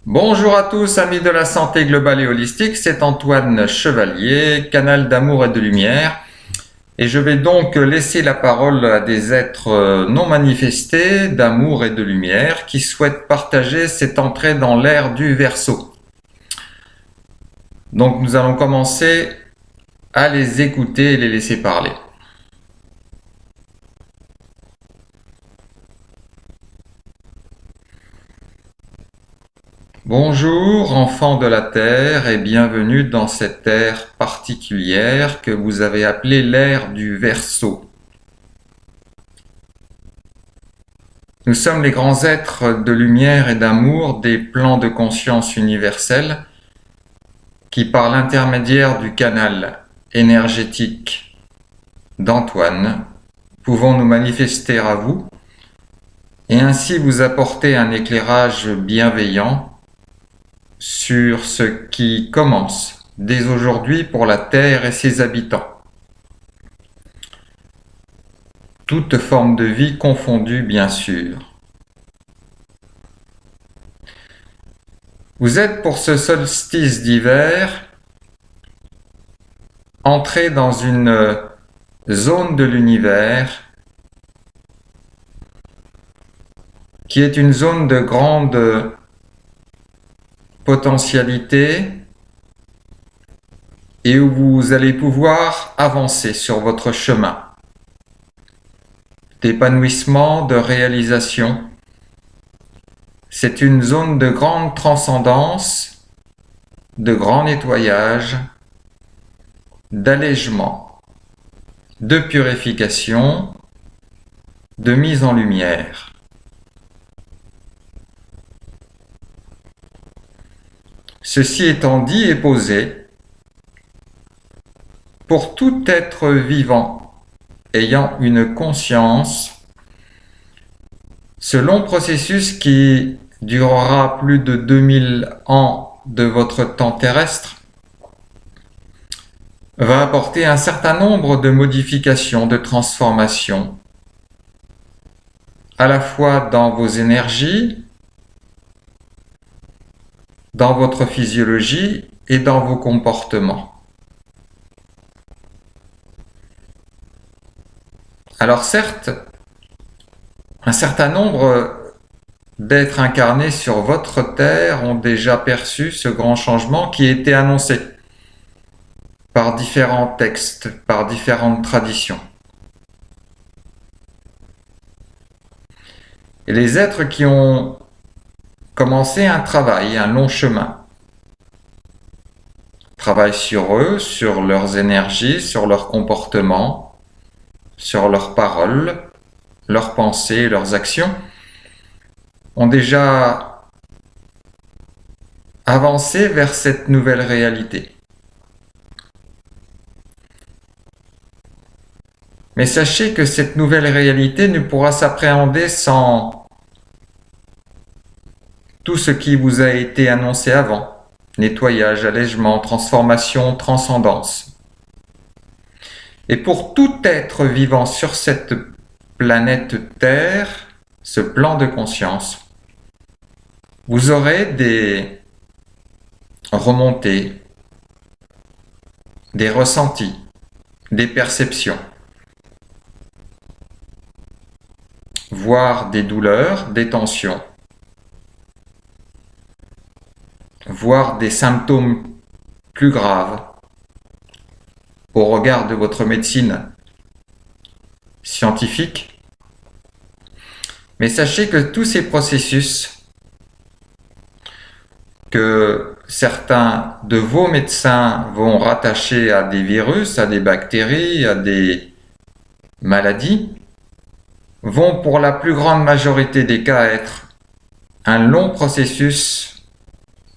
Bonjour à tous, amis de la santé globale et holistique, c'est Antoine Chevalier, canal d'amour et de lumière. Et je vais donc laisser la parole à des êtres non manifestés, d'amour et de lumière, qui souhaitent partager cette entrée dans l'ère du Verseau. Donc nous allons commencer à les écouter et les laisser parler. Bonjour, enfants de la Terre, et bienvenue dans cette ère particulière que vous avez appelée l'ère du Verseau. Nous sommes les grands êtres de lumière et d'amour des plans de conscience universels qui, par l'intermédiaire du canal énergétique d'Antoine, pouvons nous manifester à vous et ainsi vous apporter un éclairage bienveillant sur ce qui commence dès aujourd'hui pour la Terre et ses habitants. Toute forme de vie confondue, bien sûr. Vous êtes pour ce solstice d'hiver entré dans une zone de l'univers qui est une zone de grande potentialité et où vous allez pouvoir avancer sur votre chemin d'épanouissement, de réalisation. C'est une zone de grande transcendance, de grand nettoyage, d'allègement, de purification, de mise en lumière. Ceci étant dit et posé, pour tout être vivant ayant une conscience, ce long processus qui durera plus de 2000 ans de votre temps terrestre va apporter un certain nombre de modifications, de transformations, à la fois dans vos énergies, dans votre physiologie et dans vos comportements. Alors certes, un certain nombre d'êtres incarnés sur votre Terre ont déjà perçu ce grand changement qui a été annoncé par différents textes, par différentes traditions. Et les êtres qui ont commencé un travail, un long chemin, travaillent sur eux, sur leurs énergies, sur leurs comportements, sur leurs paroles, leurs pensées, leurs actions, ont déjà avancé vers cette nouvelle réalité. Mais sachez que cette nouvelle réalité ne pourra s'appréhender sans tout ce qui vous a été annoncé avant. Nettoyage, allègement, transformation, transcendance. Et pour tout être vivant sur cette planète Terre, ce plan de conscience, vous aurez des remontées, des ressentis, des perceptions, voire des douleurs, des tensions, voire des symptômes plus graves au regard de votre médecine scientifique. Mais sachez que tous ces processus que certains de vos médecins vont rattacher à des virus, à des bactéries, à des maladies, vont pour la plus grande majorité des cas être un long processus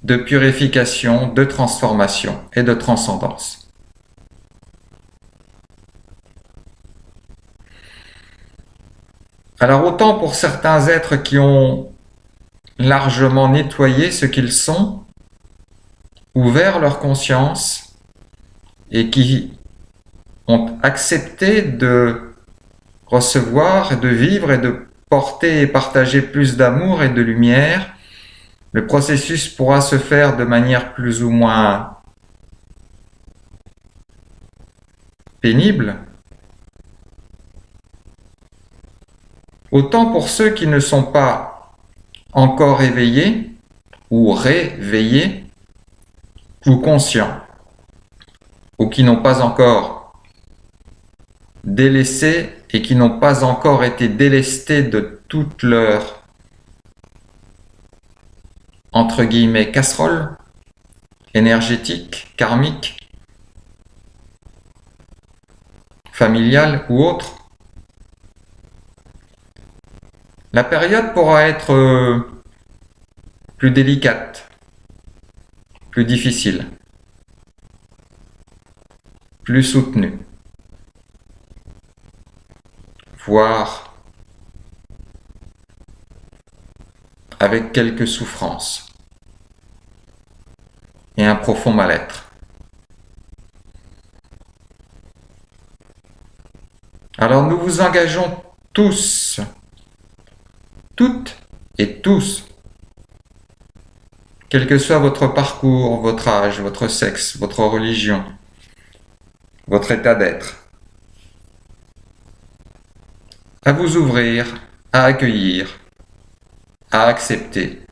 de purification, de transformation et de transcendance. Alors autant pour certains êtres qui ont largement nettoyé ce qu'ils sont, ouvert leur conscience et qui ont accepté de recevoir et de vivre et de porter et partager plus d'amour et de lumière, Le processus pourra se faire de manière plus ou moins pénible. Autant pour ceux qui ne sont pas encore éveillés ou réveillés ou conscients, ou qui n'ont pas encore délaissé et qui n'ont pas encore été délestés de toute leur, entre guillemets, casserole énergétique, karmique, familiale ou autre. La période pourra être plus délicate, plus difficile, plus soutenue, voire avec quelques souffrances et un profond mal-être. Alors nous vous engageons tous, toutes et tous, quel que soit votre parcours, votre âge, votre sexe, votre religion, votre état d'être, à vous ouvrir, à accueillir, à accepter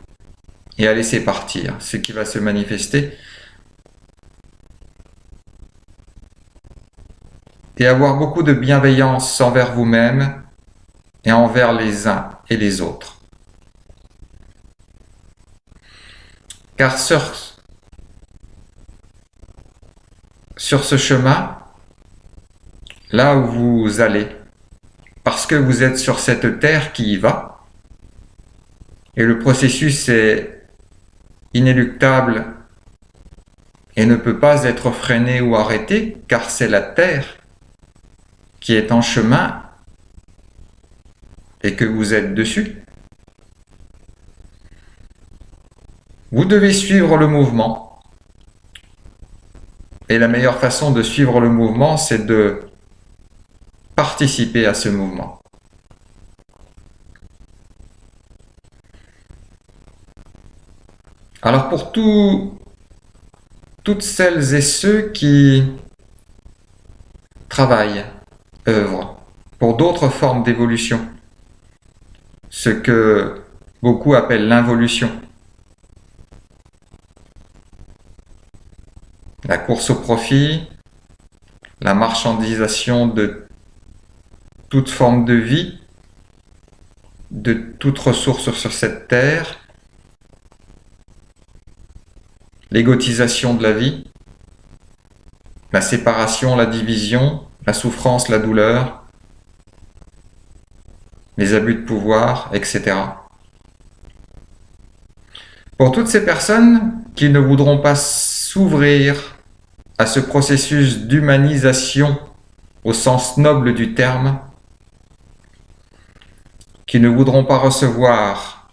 et à laisser partir ce qui va se manifester et avoir beaucoup de bienveillance envers vous-même et envers les uns et les autres. Car sur ce chemin, là où vous allez, parce que vous êtes sur cette terre qui y va, et le processus est inéluctable et ne peut pas être freiné ou arrêté, car c'est la terre qui est en chemin et que vous êtes dessus. Vous devez suivre le mouvement. Et la meilleure façon de suivre le mouvement, c'est de participer à ce mouvement. Alors pour toutes celles et ceux qui travaillent, œuvrent pour d'autres formes d'évolution, ce que beaucoup appellent l'involution, la course au profit, la marchandisation de toute forme de vie, de toute ressource sur cette terre, l'égotisation de la vie, la séparation, la division, la souffrance, la douleur, les abus de pouvoir, etc. Pour toutes ces personnes qui ne voudront pas s'ouvrir à ce processus d'humanisation au sens noble du terme, qui ne voudront pas recevoir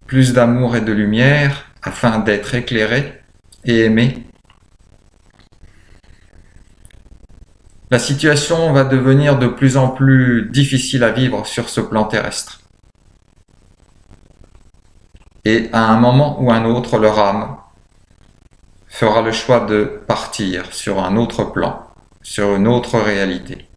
plus d'amour et de lumière afin d'être éclairés et aimés, la situation va devenir de plus en plus difficile à vivre sur ce plan terrestre. Et à un moment ou un autre, leur âme fera le choix de partir sur un autre plan, sur une autre réalité.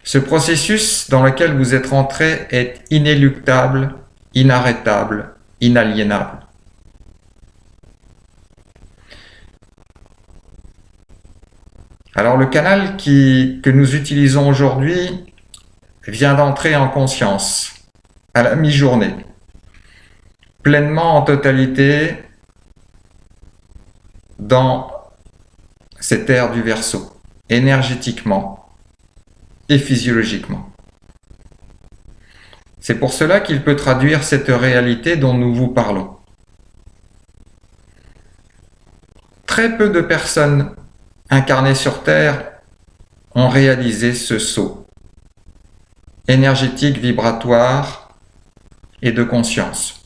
Ce processus dans lequel vous êtes rentré est inéluctable, inarrêtable, inaliénable. Alors le canal que nous utilisons aujourd'hui vient d'entrer en conscience à la mi-journée, pleinement en totalité dans cette ère du Verseau, énergétiquement et physiologiquement. C'est pour cela qu'il peut traduire cette réalité dont nous vous parlons. Très peu de personnes incarnées sur Terre ont réalisé ce saut énergétique, vibratoire et de conscience.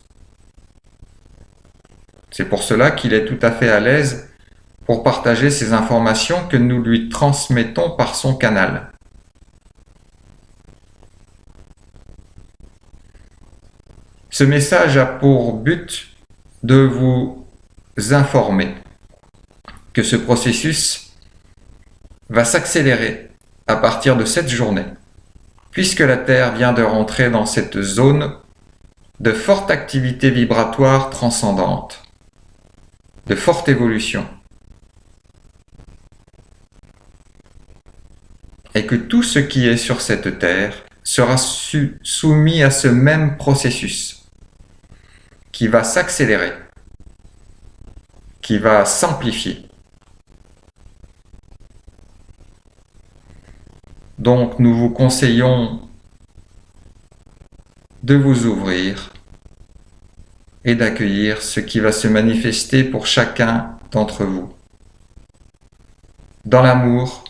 C'est pour cela qu'il est tout à fait à l'aise pour partager ces informations que nous lui transmettons par son canal. Ce message a pour but de vous informer que ce processus va s'accélérer à partir de cette journée, puisque la Terre vient de rentrer dans cette zone de forte activité vibratoire transcendante, de forte évolution, et que tout ce qui est sur cette Terre sera soumis à ce même processus qui va s'accélérer, qui va s'amplifier. Donc nous vous conseillons de vous ouvrir et d'accueillir ce qui va se manifester pour chacun d'entre vous, dans l'amour,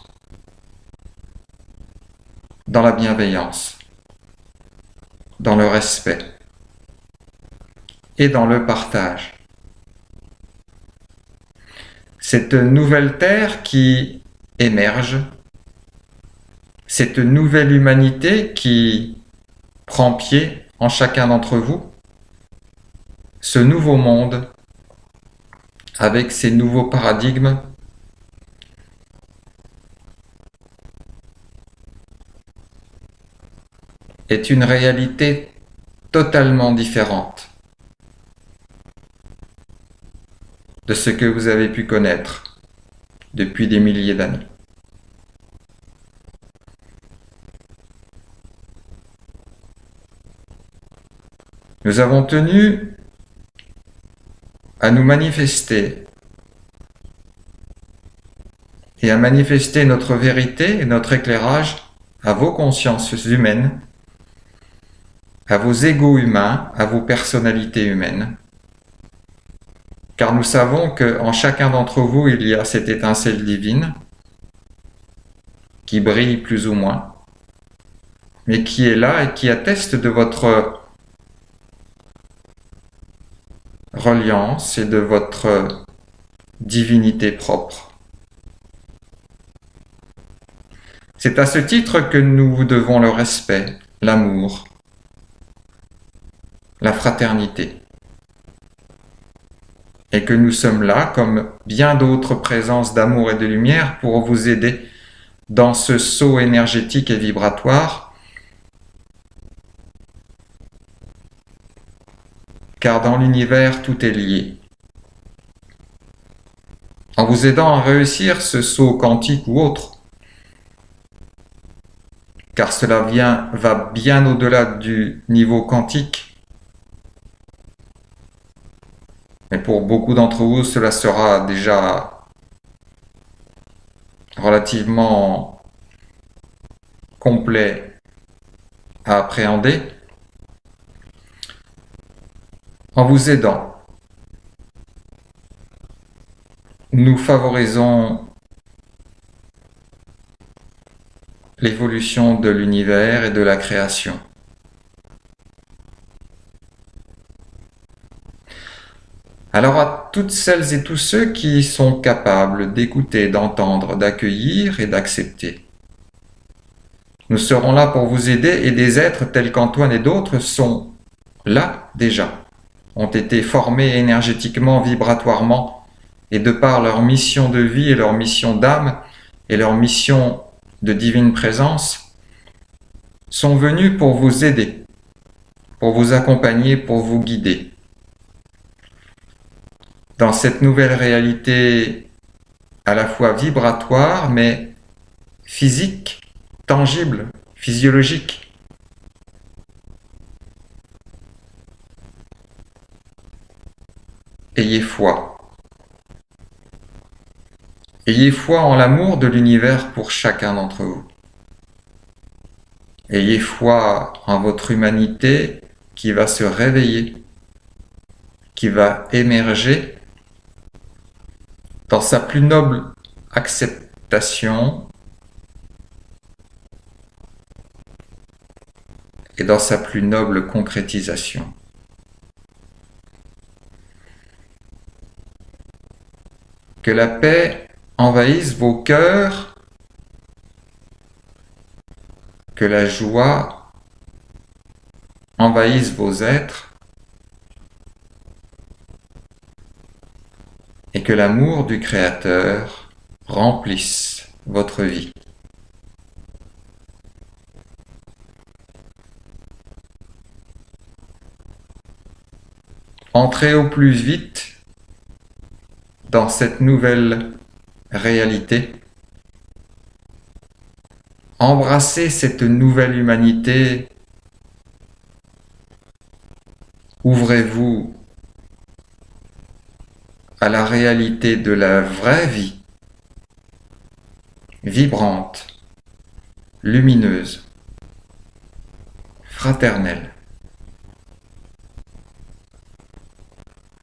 dans la bienveillance, dans le respect et dans le partage. Cette nouvelle terre qui émerge, cette nouvelle humanité qui prend pied en chacun d'entre vous, ce nouveau monde avec ces nouveaux paradigmes est une réalité totalement différente de ce que vous avez pu connaître depuis des milliers d'années. Nous avons tenu à nous manifester et à manifester notre vérité et notre éclairage à vos consciences humaines, à vos égos humains, à vos personnalités humaines. Car nous savons qu'en chacun d'entre vous, il y a cette étincelle divine qui brille plus ou moins, mais qui est là et qui atteste de votre reliance et de votre divinité propre. C'est à ce titre que nous vous devons le respect, l'amour, la fraternité. Et que nous sommes là, comme bien d'autres présences d'amour et de lumière, pour vous aider dans ce saut énergétique et vibratoire, car dans l'univers, tout est lié. En vous aidant à réussir ce saut quantique ou autre, car cela va bien au-delà du niveau quantique, mais pour beaucoup d'entre vous, cela sera déjà relativement complet à appréhender. En vous aidant, nous favorisons l'évolution de l'univers et de la création. Alors à toutes celles et tous ceux qui sont capables d'écouter, d'entendre, d'accueillir et d'accepter, nous serons là pour vous aider, et des êtres tels qu'Antoine et d'autres sont là déjà, ont été formés énergétiquement, vibratoirement, et de par leur mission de vie et leur mission d'âme et leur mission de divine présence, sont venus pour vous aider, pour vous accompagner, pour vous guider. Dans cette nouvelle réalité à la fois vibratoire, mais physique, tangible, physiologique. Ayez foi. Ayez foi en l'amour de l'univers pour chacun d'entre vous. Ayez foi en votre humanité qui va se réveiller, qui va émerger dans sa plus noble acceptation et dans sa plus noble concrétisation. Que la paix envahisse vos cœurs, que la joie envahisse vos êtres, que l'amour du Créateur remplisse votre vie. Entrez au plus vite dans cette nouvelle réalité. Embrassez cette nouvelle humanité. Ouvrez-vous à la réalité de la vraie vie, vibrante, lumineuse, fraternelle,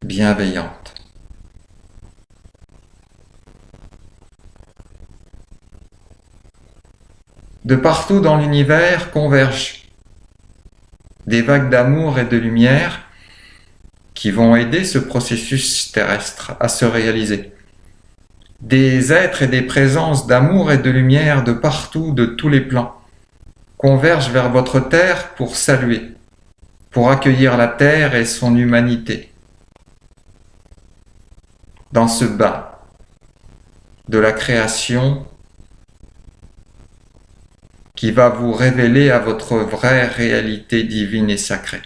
bienveillante. De partout dans l'univers convergent des vagues d'amour et de lumière qui vont aider ce processus terrestre à se réaliser. Des êtres et des présences d'amour et de lumière de partout, de tous les plans, convergent vers votre terre pour saluer, pour accueillir la terre et son humanité. Dans ce bain de la création qui va vous révéler à votre vraie réalité divine et sacrée.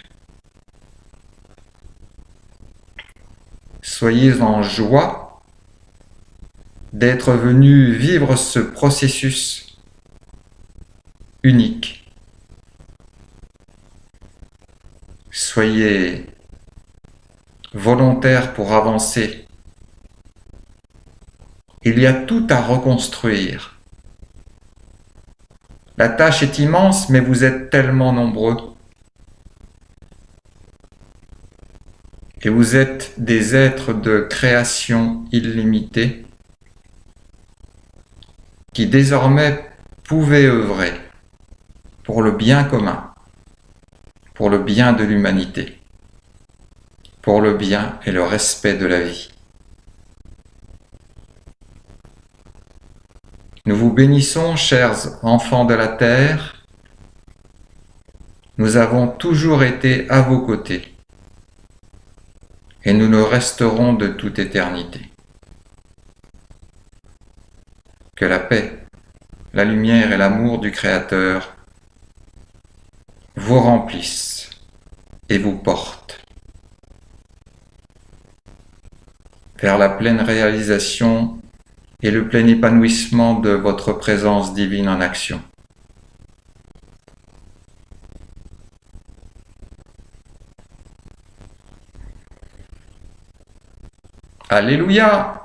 Soyez en joie d'être venu vivre ce processus unique. Soyez volontaire pour avancer. Il y a tout à reconstruire. La tâche est immense, mais vous êtes tellement nombreux. Et vous êtes des êtres de création illimitée qui désormais pouvez œuvrer pour le bien commun, pour le bien de l'humanité, pour le bien et le respect de la vie. Nous vous bénissons, chers enfants de la terre. Nous avons toujours été à vos côtés et nous le resterons de toute éternité. Que la paix, la lumière et l'amour du Créateur vous remplissent et vous portent vers la pleine réalisation et le plein épanouissement de votre présence divine en action. Alléluia!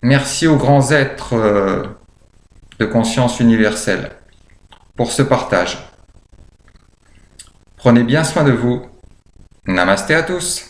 Merci aux grands êtres de conscience universelle pour ce partage. Prenez bien soin de vous. Namasté à tous.